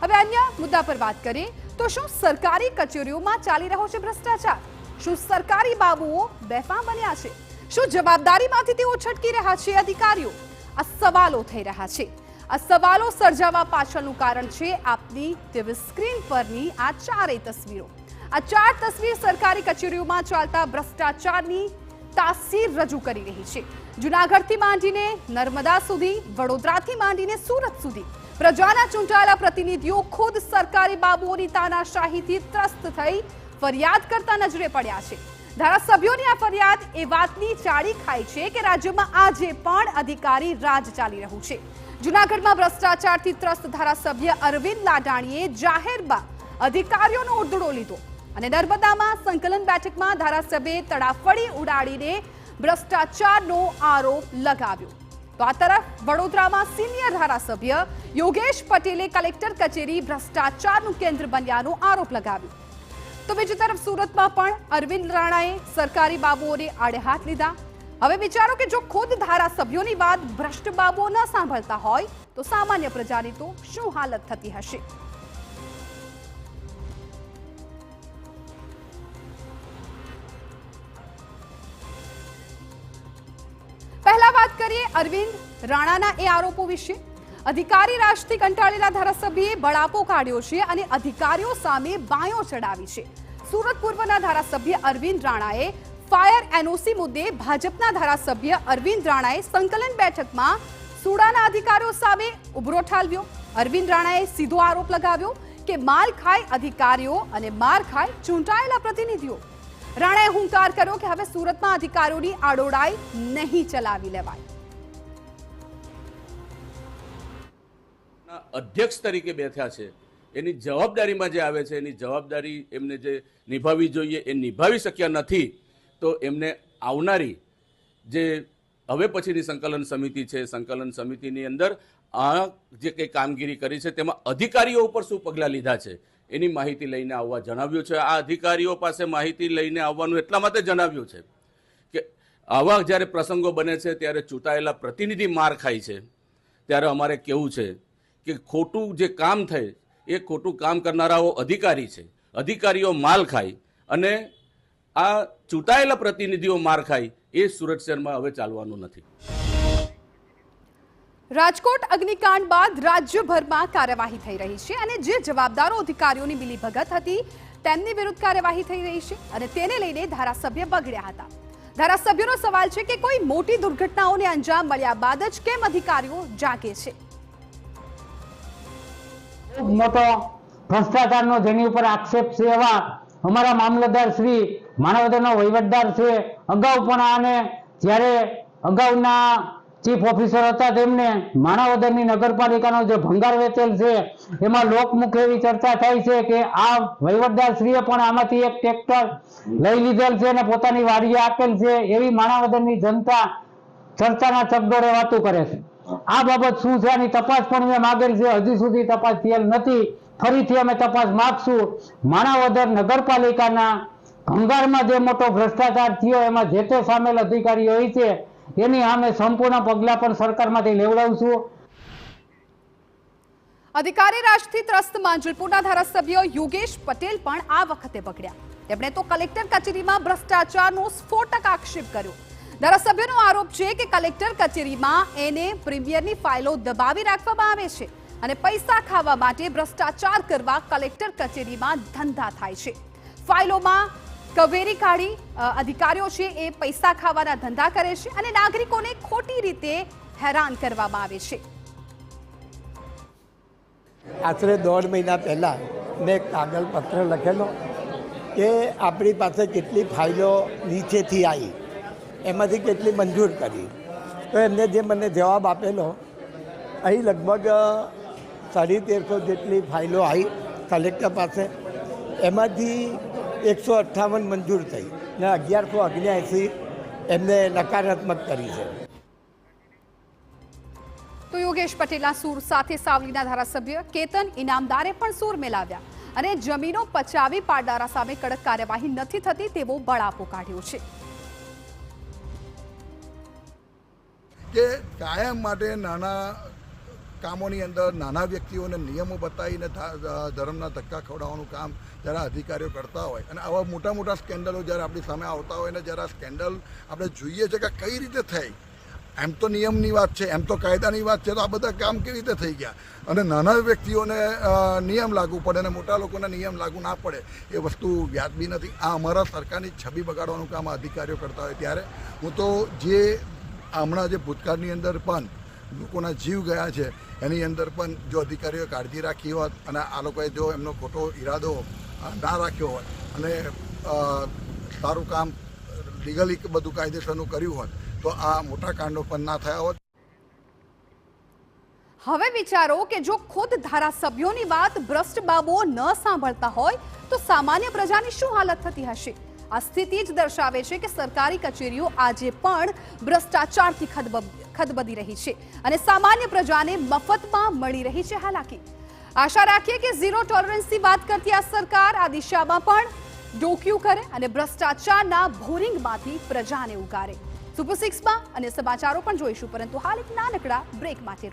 હવે અન્ય મુદ્દા પર વાત કરીએ તો શું સરકારી કચેરીઓમાં ચાલી રહ્યો છે ભ્રષ્ટાચાર? શું સરકારી બાબુઓ બેફામ બન્યા છે? શું જવાબદારીમાંથી તેઓ છટકી રહ્યા છે અધિકારીઓ? આ સવાલો થઈ રહ્યા છે. આ સવાલો સર્જાવા પાછળનું કારણ છે આપની ટીવી સ્ક્રીન પરની આ ચારેય તસવીરો. આ ચાર તસવીર સરકારી કચેરીઓમાં ચાલતા ભ્રષ્ટાચારની તાસીર રજૂ કરી રહી છે. જૂનાગઢથી માંડીને નર્મદા સુધી, વડોદરાથી માંડીને સુરત સુધી પ્રજાના ચૂંટાયેલા પ્રતિનિધિઓ ખુદ સરકારી બાબુઓની તાનાશાહીથી ત્રસ્ત થઈ ફરિયાદ કરતા નજરે પડ્યા છે. ધારાસભ્યોની આ ફરિયાદ એ વાતની ચાળી ખાય છે કે રાજ્યમાં આજે પણ અધિકારી રાજ ચાલી રહ્યું છે. જૂનાગઢમાં ભ્રષ્ટાચારથી ત્રસ્ત ધારાસભ્ય અરવિંદ લાડાણીએ જાહેરમાં અધિકારીઓનો ઉધડો લીધો અને નર્મદામાં સંકલન બેઠકમાં ધારાસભ્યે તડાફડી ઉડાડીને ભ્રષ્ટાચારનો આરોપ લગાવ્યો. તો આ તરફ વડોદરામાં સિનિયર ધારાસભ્ય યોગેશ પટેલે કલેક્ટર કચેરી ભ્રષ્ટાચારનું કેન્દ્ર બન્યાનો આરોપ લગાવ્યો. તો બીજી તરફ સુરતમાં પણ અરવિંદ રાણાએ સરકારી બાબુઓને આડે હાથ લીધા. હવે વિચારો કે જો ખુદ ધારાસભ્યોની વાત ભ્રષ્ટ બાબુઓ ન સાંભળતા હોય તો સામાન્ય પ્રજાની તો શું હાલત થતી હશે? પહેલા વાત કરીએ અરવિંદ રાણાના એ આરોપો વિશે. અધિકારી રાજથી કંટાળેલા ધારાસભ્યએ બળાપો કાઢ્યો છે અને અધિકારીઓ સામે બાયો ચડાવી છે. સુરત પૂર્વના ધારાસભ્ય અરવિંદ રાણાએ ફાયર એનઓસી મુદ્દે ભાજપના ધારાસભ્ય અરવિંદ રાણાએ સંકલન બેઠકમાં સુડાના અધિકારીઓ સામે ઉભરો ઠાલવ્યો. અરવિંદ રાણાએ સીધો આરોપ લગાવ્યો કે માલ ખાય અધિકારીઓ અને માર ખાય ચૂંટાયેલા પ્રતિનિધિઓ. રાણાએ હુંકાર કર્યો કે હવે સુરતમાં અધિકારીઓની આડોડાઈ નહીં ચલાવી લેવાય. અધ્યક્ષ તરીકે બેઠા છે, એની જવાબદારીમાં જે આવે છે એની જવાબદારી એમને જે નિભાવવી જોઈએ એ નિભાવી શક્યા નથી. તો એમને આવનારી જે હવે પછીની સંકલન સમિતિ છે, સંકલન સમિતિની અંદર આ જે કંઈ કામગીરી કરી છે તેમાં અધિકારીઓ ઉપર શું પગલાં લીધા છે એની માહિતી લઈને આવવા જણાવ્યું છે. આ અધિકારીઓ પાસે માહિતી લઈને આવવાનું એટલા માટે જણાવ્યું છે કે આવા જ્યારે પ્રસંગો બને છે ત્યારે ચૂંટાયેલા પ્રતિનિધિ માર ખાય છે ત્યારે અમારે કેવું છે કે ખોટું જે કામ થાય એ ખોટું કામ કરનારાઓ અધિકારી છે, અધિકારીઓ માલ ખાય અને આ ચૂંટાયેલા પ્રતિનિધિઓ માર ખાય એ સુરત શહેરમાં હવે ચાલવાનું નથી. રાજકોટ અગ્નિકાંડ બાદ રાજ્યભરમાં કાર્યવાહી થઈ રહી છે અને જે જવાબદારો અધિકારીઓની મિલીભગત હતી તેમની વિરુદ્ધ કાર્યવાહી થઈ રહી છે અને તેને લઈને ધારાસભ્ય બગડ્યા હતા. ધારાસભ્યોનો સવાલ છે કે કોઈ મોટી દુર્ઘટનાઓને અંજામ મળ્યા બાદ જ કેમ અધિકારીઓ જાગે છે? મોટો ભ્રષ્ટાચારનો જેની ઉપર આક્ષેપ છે એવા અમારા મામલતદાર શ્રી માનવદરનો વહીવટદાર છે. અગાઉ પણ આને જ્યારે અગાઉના ચીફ ઓફિસર હતા તેમને માણાવદરની નગરપાલિકાનો જે ભંગાર વેચેલ છે એમાં લોકમુખ એવી ચર્ચા થાય છે કે આ વહીવટદાર શ્રીએ પણ આમાંથી એક ટ્રેક્ટર લઈ લીધેલ છે અને પોતાની વાડીએ આપેલ છે એવી માણાવદરની જનતા ચર્ચાના ચકડોળે વાતો કરે છે. આ બાબત શું છે આની તપાસ પણ મેં માગેલ છે, હજી સુધી તપાસ થયેલ નથી. ફરીથી અમે તપાસ માગશું. માણાવદર નગરપાલિકાના ભંગારમાં જે મોટો ભ્રષ્ટાચાર થયો એમાં જે તે સામેલ અધિકારીઓ હોય છે એની સામે સંપૂર્ણ પગલાં પણ સરકારમાંથી લેવડાવશું. અધિકારી રાજથી ત્રસ્ત માંજલપુરના ધારાસભ્ય યોગેશ પટેલ પણ આ વખતે બગડ્યા. તેમણે તો કલેક્ટર કચેરીમાં ભ્રષ્ટાચારનો સ્ફોટક આક્ષેપ કર્યો. ધારાસભ્યનો આરોપ છે કે કલેક્ટર કચેરીમાં એને પ્રીમિયરની ફાઇલો દબાવી રાખવામાં આવે છે અને પૈસા ખાવા માટે ભ્રષ્ટાચાર કરવા કલેક્ટર કચેરીમાં ધંધા થાય છે. ફાઇલોમાં કવેરી કાઢી અધિકારીઓ છે એ પૈસા ખાવાના ધંધા કરે છે અને નાગરિકોને ખોટી રીતે હેરાન કરવામાં આવે છે. આશરે 1.5 મહિના પહેલાં મેં કાગળ પત્ર લખેલો કે આપણી પાસે કેટલી ફાઇલો નીચેથી આવી, એમાંથી કેટલી મંજૂર કરી. તો એમને જે મને જવાબ આપેલો, અહીં લગભગ 1350 જેટલી ફાઇલો આવી કલેક્ટર પાસે, એમાંથી 158 મંજૂર થઈ ને 1179 એમને નકારાત્મક કરી છે. તો યોગેશ પટેલના સૂર સાથે સાવલીના ધારાસભ્ય કેતન ઇનામદારે પણ સૂર મેલાવ્યા અને જમીનો પચાવી પાડનારા સામે કડક કાર્યવાહી નથી થતી તેવો બળાપો કાઢ્યો છે. કે કાયમ માટે નાના કામોની અંદર નાના વ્યક્તિઓને નિયમો બતાવીને ધર્મના ધક્કા ખવડાવવાનું કામ જ્યારે અધિકારીઓ કરતા હોય અને આવા મોટા મોટા સ્કેન્ડલો જ્યારે આપણી સામે આવતા હોય ને જ્યારે આ સ્કેન્ડલ આપણે જોઈએ છે કે કઈ રીતે થઈ, એમ તો નિયમની વાત છે, એમ તો કાયદાની વાત છે, તો આ બધા કામ કેવી રીતે થઈ ગયા અને નાના વ્યક્તિઓને નિયમ લાગુ પડે અને મોટા લોકોને નિયમ લાગુ ના પડે એ વસ્તુ વ્યાજબી નથી. આ અમારા સરકારની છબી બગાડવાનું કામ અધિકારીઓ કરતા હોય ત્યારે હું તો જે હમણાં જે ભૂતકાળની અંદર પણ લોકોના જીવ ગયા છે એની અંદર પણ જો અધિકારીઓએ કાળજી રાખી હોત અને આ લોકોએ જો એમનો ખોટો ઈરાદો ના રાખ્યો હોત અને સારું કામ લીગલી બધું કાયદેસરનું કર્યું હોત તો આ મોટા કાંડો પણ ના થયા હોત. હવે વિચારો કે જો ખુદ ધારાસભ્યોની વાત ભ્રષ્ટ બાબુઓ ન સાંભળતા હોય તો સામાન્ય પ્રજાની શું હાલત થતી હશે? આ સ્થિતિ જ દર્શાવે છે કે સરકારી કચેરીઓ આજે પણ ભ્રષ્ટાચારથી ખદબદી રહી છે અને સામાન્ય પ્રજાને મફતમાં મળી રહી છે હાલાકી. આશા રાખીએ કે ઝીરો ટોલરન્સની વાત કરતી આ સરકાર આ દિશામાં પણ ડોકિયું કરે અને ભ્રષ્ટાચારના ભોરિંગમાંથી પ્રજાને ઉગારે. સુપર 6 માં અને સમાચારો પણ જોઈશું, પરંતુ હાલ એક નાનકડા બ્રેક માટે